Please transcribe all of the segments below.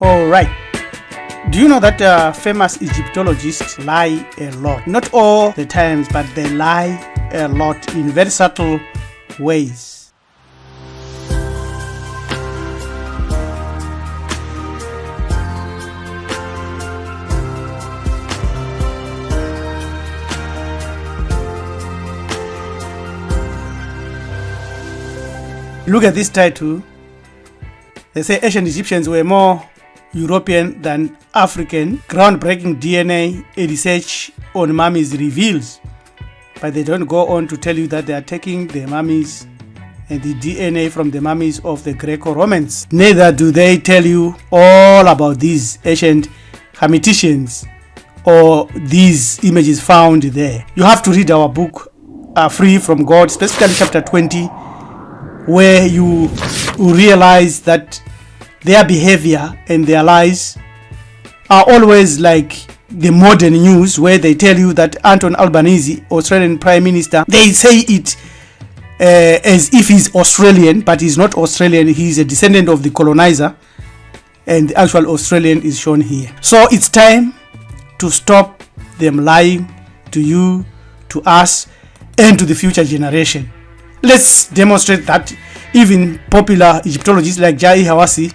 All right. Do you know that famous Egyptologists lie a lot? Not all the times, but they lie a lot in very subtle ways. Look at this title. They say ancient Egyptians were more European than African. Groundbreaking DNA research on mummies reveals. But they don't go on to tell you that they are taking the mummies and the DNA from the mummies of the Greco-Romans. Neither do they tell you all about these ancient hermeticians or these images found there. You have to read our book, Free from God, specifically chapter 20, where you realize that their behavior and their lies are always like the modern news, where they tell you that Anton Albanese, Australian Prime Minister, they say it as if he's Australian, but he's not Australian. He's a descendant of the colonizer, and the actual Australian is shown here. So it's time to stop them lying to you, to us, and to the future generation. Let's demonstrate that even popular Egyptologists like Jai Hawasi,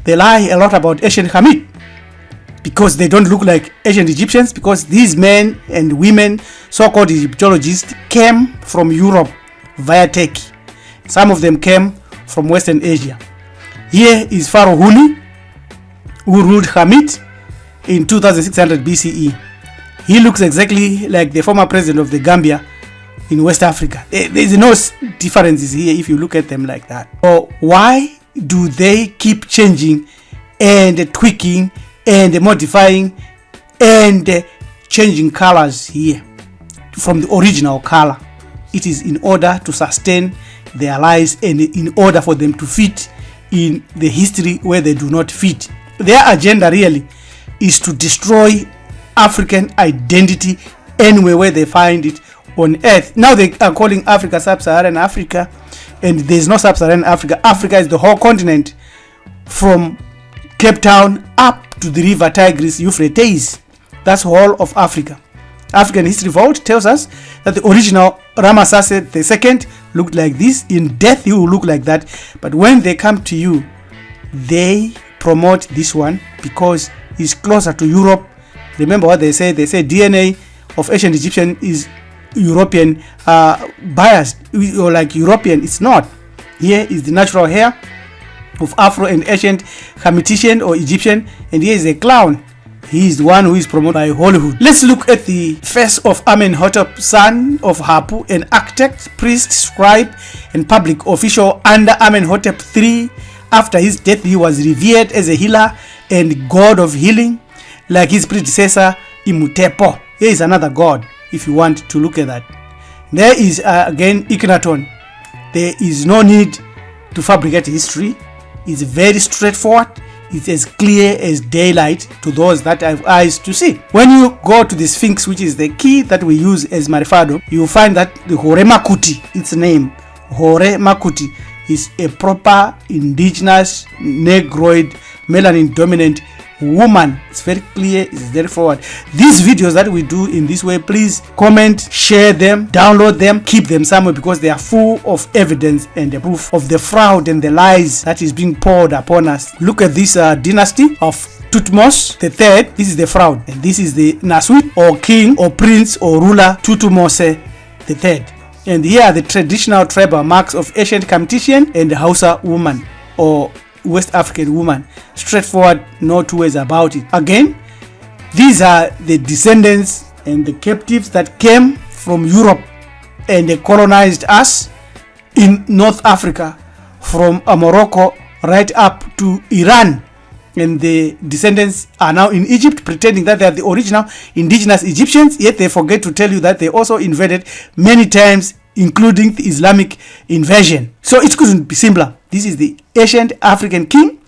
they lie a lot about ancient Hamid because they don't look like ancient Egyptians, because these men and women, so-called Egyptologists, came from Europe via Turkey. Some of them came from Western Asia. Here is Pharaoh Huni, who ruled Hamid in 2600 BCE. He looks exactly like the former president of the Gambia in West Africa. There's no differences here if you look at them like that. So why do they keep changing and tweaking and modifying and changing colors here from the original color? It is in order to sustain their lies and in order for them to fit in the history where they do not fit. Their agenda really is to destroy African identity anywhere where they find it on earth. Now they are calling Africa sub-Saharan Africa, and there's no sub-Saharan Africa. Africa is the whole continent from Cape Town up to the river Tigris, Euphrates. That's all of Africa. African History Vault tells us that the original Ramesses II looked like this. In death he will look like that, but when they come to you, they promote this one because it's closer to Europe. Remember what they say DNA of ancient Egyptian is European biased, or like European. It's not. Here is the natural hair of Afro and ancient Hamitician or Egyptian, and here is a clown. He is the one who is promoted by Hollywood. Let's look at the face of Amenhotep, son of Hapu, an architect, priest, scribe, and public official under Amenhotep III. After his death, he was revered as a healer and god of healing, like his predecessor Imutepo. Here is another god, if you want to look at that. There is again Akhenaton. There is no need to fabricate history. It's very straightforward. It's as clear as daylight to those that have eyes to see. When you go to the Sphinx, which is the key that we use as Marifado, you will find that the Hore Makuti, its name, Hore Makuti, is a proper indigenous negroid melanin dominant woman. It's very clear, it's very forward. These videos that we do in this way, please comment, share them, download them, keep them somewhere, because they are full of evidence and the proof of the fraud and the lies that is being poured upon us. Look at this dynasty of Thutmose III. This is the fraud, and this is the Naswit or king or prince or ruler Thutmose III. And here are the traditional tribal marks of ancient Kamtitian and Hausa woman or West African woman. Straightforward, no two ways about it. Again, these are the descendants and the captives that came from Europe and they colonized us in North Africa from Morocco right up to Iran. And the descendants are now in Egypt, pretending that they are the original indigenous Egyptians, yet they forget to tell you that they also invaded many times, including the Islamic invasion. So it couldn't be simpler. This is the ancient African king,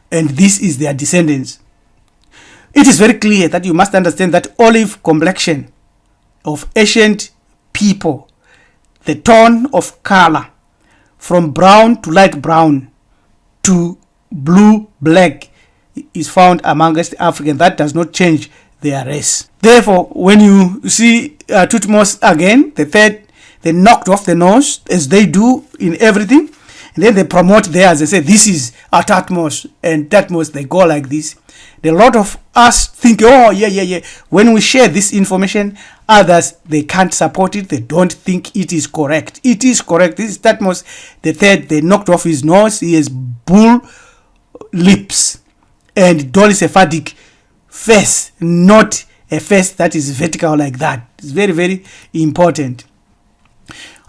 and this is their descendants. It is very clear that you must understand that olive complexion of ancient people, the tone of color from brown to light brown to blue, black is found amongst Africans. That does not change their race. Therefore, when you see Thutmose again, the third, they knocked off the nose as they do in everything. And then they promote theirs. They say, this is our Thutmose. And Thutmose, they go like this. A lot of us think, oh, yeah. When we share this information, others, they can't support it. They don't think it is correct. It is correct. This is Thutmose the third. They knocked off his nose. He has bull lips and dolicephatic face, not a face that is vertical like that. It's very, very important.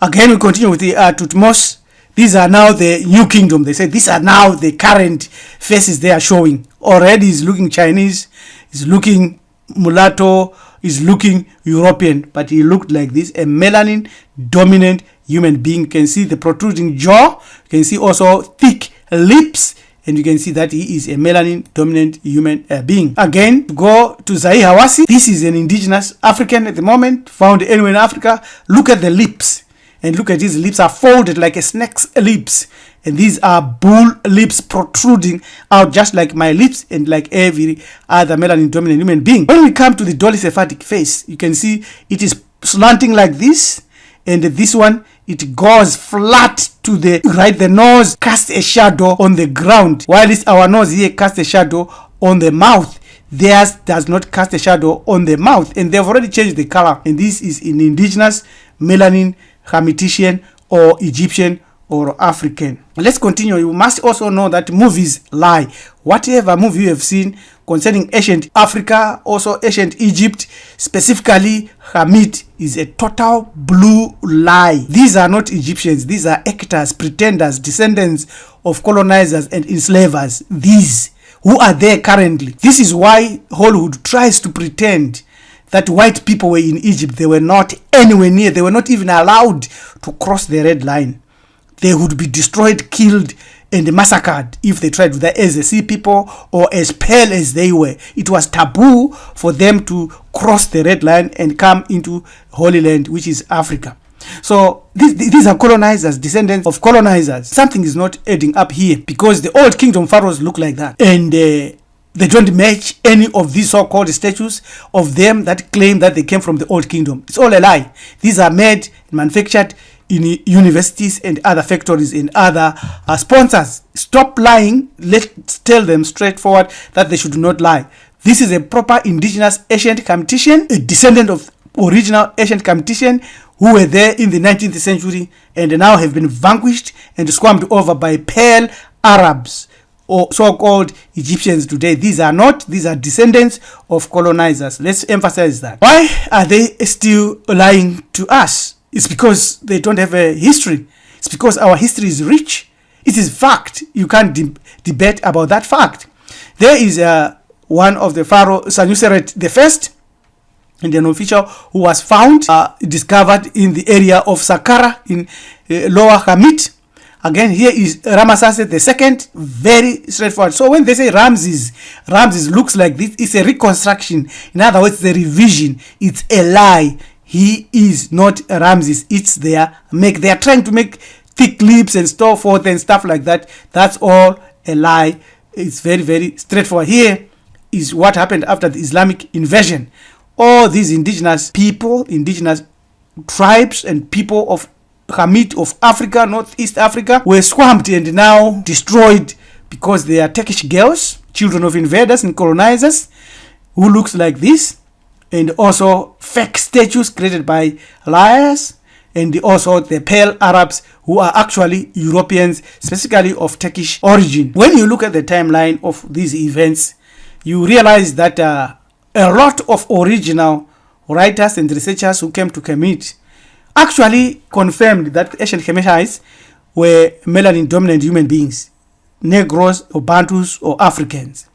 Again, we continue with the Thutmose. These are now the new kingdom. They say these are now the current faces they are showing. Already is looking Chinese, is looking mulatto, is looking European, but he looked like this, a melanin dominant human being. You can see the protruding jaw, you can see also thick lips, and you can see that he is a melanin dominant human being. Again, go to Zaire Hawasi. This is an indigenous African at the moment, found anywhere in Africa. Look at the lips. And look at his lips are folded like a snake's lips. And these are bull lips protruding out just like my lips and like every other melanin dominant human being. When we come to the dolicephatic face, you can see it is slanting like this. And this one, it goes flat to the right. The nose casts a shadow on the ground. While it's our nose here casts a shadow on the mouth. Theirs does not cast a shadow on the mouth. And they've already changed the color. And this is an indigenous melanin Hamititian or Egyptian or African. Let's continue. You must also know that movies lie. Whatever movie you have seen concerning ancient Africa, also ancient Egypt, specifically Hamit, is a total blue lie. These are not Egyptians. These are actors, pretenders, descendants of colonizers and enslavers. These who are there currently. This is why Hollywood tries to pretend that white people were in Egypt. They were not anywhere near. They were not even allowed to cross the red line. They would be destroyed, killed, and massacred if they tried to do that as the sea people or as pale as they were. It was taboo for them to cross the red line and come into Holy Land, which is Africa. So these are colonizers, descendants of colonizers. Something is not adding up here because the old kingdom pharaohs look like that. And they don't match any of these so-called statues of them that claim that they came from the old kingdom. It's all a lie. These are made, manufactured in universities and other factories and other sponsors. Stop lying. Let's tell them straightforward that they should not lie. This is a proper indigenous ancient Hamititian, a descendant of original ancient Hamititian who were there in the 19th century and now have been vanquished and swarmed over by pale Arabs or so-called Egyptians today. These are not. These are descendants of colonizers. Let's emphasize that. Why are they still lying to us? It's because they don't have a history. It's because our history is rich. It is fact. You can't debate about that fact. There is one of the Pharaoh Senuseret the First, Indian official, who was found, discovered in the area of Saqqara in Lower Hamit. Again, here is Ramesses II, very straightforward. So when they say Ramses looks like this, it's a reconstruction. In other words, it's a revision. It's a lie. He is not Ramses. It's they are trying to make thick lips and so forth and stuff like that. That's all a lie. It's very, very straightforward. Here is what happened after the Islamic invasion. All these indigenous people, indigenous tribes and people of Hamit of Africa, Northeast Africa, were swamped and now destroyed because they are Turkish girls, children of invaders and colonizers, who looks like this, and also fake statues created by liars, and also the pale Arabs who are actually Europeans, specifically of Turkish origin. When you look at the timeline of these events, you realize that a lot of original writers and researchers who came to Hamit actually confirmed that ancient Hamites were melanin dominant human beings, Negroes or Bantus or Africans.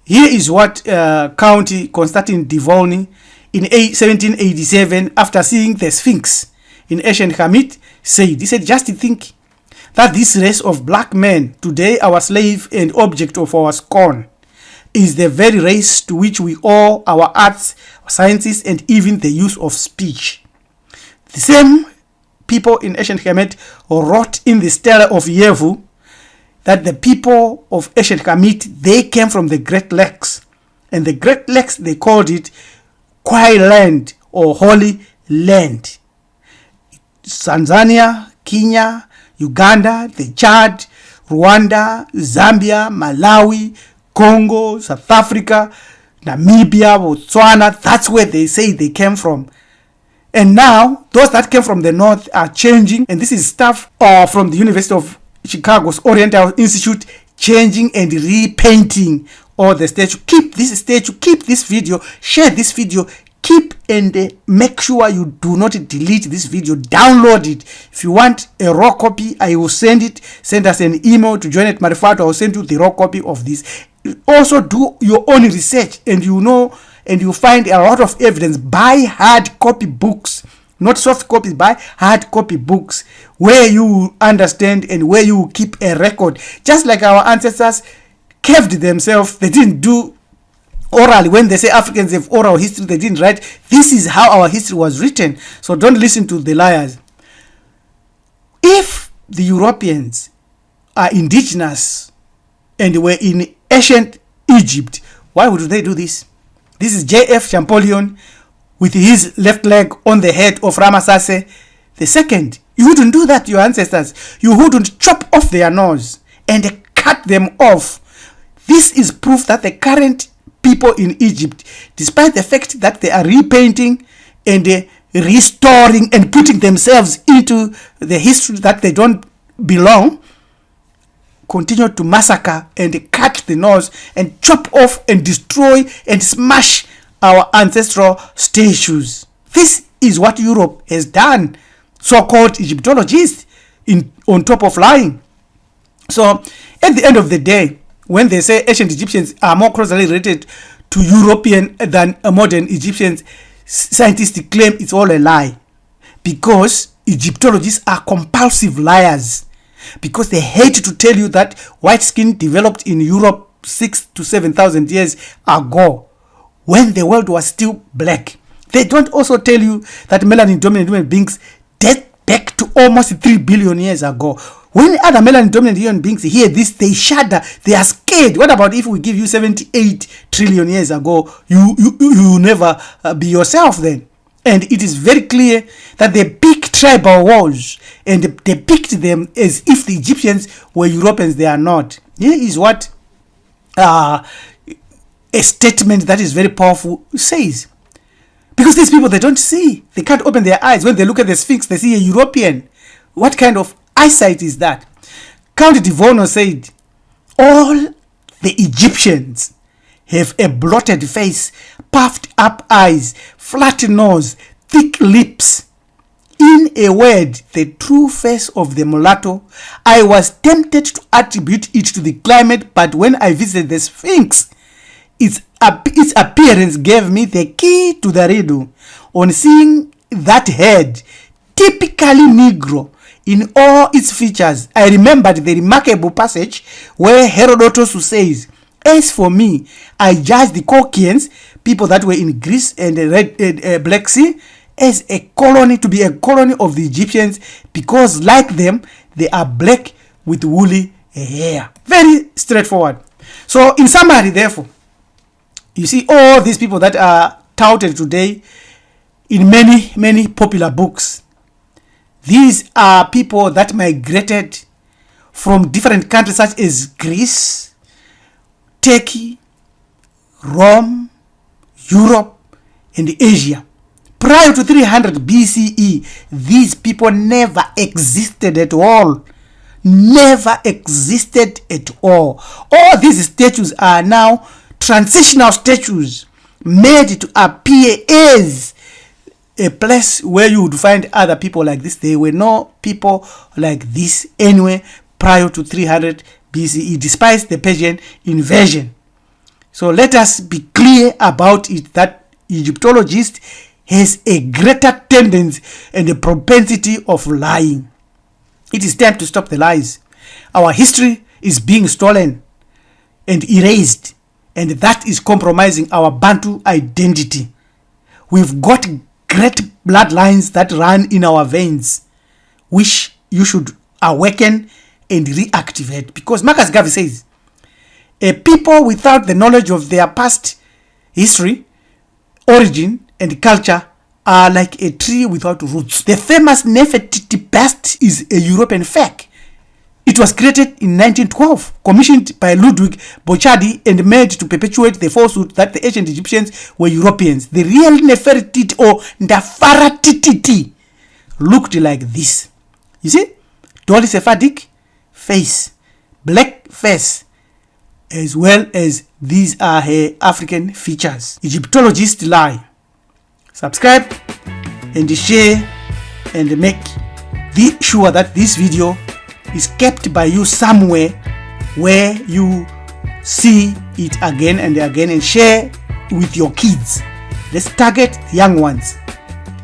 Here is what County Constantine Divolny in 1787, after seeing the Sphinx in ancient Hamit, said. He said, just think that this race of black men, today our slave and object of our scorn, is the very race to which we owe our arts, sciences, and even the use of speech. The same people in ancient Kemet wrote in the Stela of Yevu that the people of ancient Kemet, they came from the Great Lakes. And the Great Lakes, they called it Kwai Land or Holy Land. Tanzania, Kenya, Uganda, the Chad, Rwanda, Zambia, Malawi, Congo, South Africa, Namibia, Botswana, that's where they say they came from. And now, those that came from the north are changing, and this is stuff from the University of Chicago's Oriental Institute, changing and repainting all the statue. Keep this statue, keep this video, share this video, keep and make sure you do not delete this video. Download it. If you want a raw copy, I will send it. Send us an email to join at Marifato. I will send you the raw copy of this. Also do your own research, and you know, and you find a lot of evidence. Buy hard copy books, not soft copies. Buy hard copy books where you understand and where you keep a record. Just like our ancestors caved themselves, they didn't do orally. When they say Africans have oral history, they didn't write. This is how our history was written. So don't listen to the liars. If the Europeans are indigenous and were in ancient Egypt, why would they do this? This is J.F. Champollion with his left leg on the head of Ramesses II. You wouldn't do that to your ancestors. You wouldn't chop off their nose and cut them off. This is proof that the current people in Egypt, despite the fact that they are repainting and restoring and putting themselves into the history that they don't belong, continue to massacre and cut the nose and chop off and destroy and smash our ancestral statues. This is what Europe has done, so-called Egyptologists, on top of lying. So at the end of the day, when they say ancient Egyptians are more closely related to European than modern Egyptians, scientists claim it's all a lie, because Egyptologists are compulsive liars, because they hate to tell you that white skin developed in Europe 6,000 to 7,000 years ago when the world was still black. They don't also tell you that melanin dominant human beings date back to almost 3 billion years ago. When other melanin dominant human beings hear this, they shudder, they are scared. What about if we give you 78 trillion years ago? You never be yourself then. And it is very clear that they pick tribal wars, and they picked them as if the Egyptians were Europeans. They are not. Here is what a statement that is very powerful says. Because these people, they don't see. They can't open their eyes. When they look at the Sphinx, they see a European. What kind of eyesight is that? Count de Vono said, all the Egyptians have a blotted face, puffed up eyes, flat nose, thick lips. In a word, the true face of the mulatto. I was tempted to attribute it to the climate, but when I visited the Sphinx, its appearance gave me the key to the riddle. On seeing that head, typically Negro in all its features, I remembered the remarkable passage where Herodotus says, as for me, I judge the Caucasians, people that were in Greece and the Black Sea, as a colony, to be a colony of the Egyptians, because like them, they are black with woolly hair. Very straightforward. So in summary, therefore, you see all these people that are touted today in many popular books. These are people that migrated from different countries such as Greece, Turkey, Rome, Europe, and Asia. Prior to 300 BCE, these people never existed at all. Never existed at all. All these statues are now transitional statues made to appear as a place where you would find other people like this. There were no people like this anyway prior to 300 BCE, despite the Persian invasion. So let us be clear about it, that Egyptologist has a greater tendency and a propensity of lying. It is time to stop the lies. Our history is being stolen and erased, and that is compromising our Bantu identity. We've got great bloodlines that run in our veins, which you should awaken and reactivate. Because Marcus Garvey says, a people without the knowledge of their past history, origin, and culture are like a tree without roots. The famous Nefertiti bust is a European fake. It was created in 1912, commissioned by Ludwig Bochadi and made to perpetuate the falsehood that the ancient Egyptians were Europeans. The real Nefertiti or Ndafaratititi looked like this. You see? Dolly Sephardic face, black face, as well as these are her African features. Egyptologists lie. Subscribe and share and make sure that this video is kept by you somewhere where you see it again and again, and share with your kids. Let's target young ones.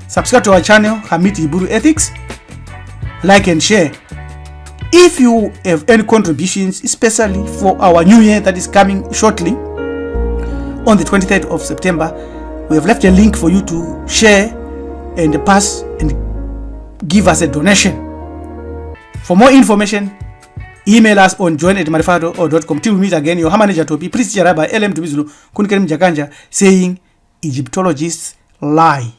Subscribe to our channel, Hamid Iburu Ethics. Like and share. If you have any contributions, especially for our new year that is coming shortly on the 23rd of September, we have left a link for you to share and pass and give us a donation. For more information, email us on join@marifado.com. Till we meet again, your manager Topi, please Jaraba LM Tubizulu Kunikerim Jakanja, saying Egyptologists lie.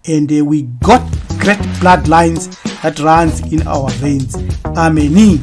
And we got great bloodlines that runs in our veins. Amen.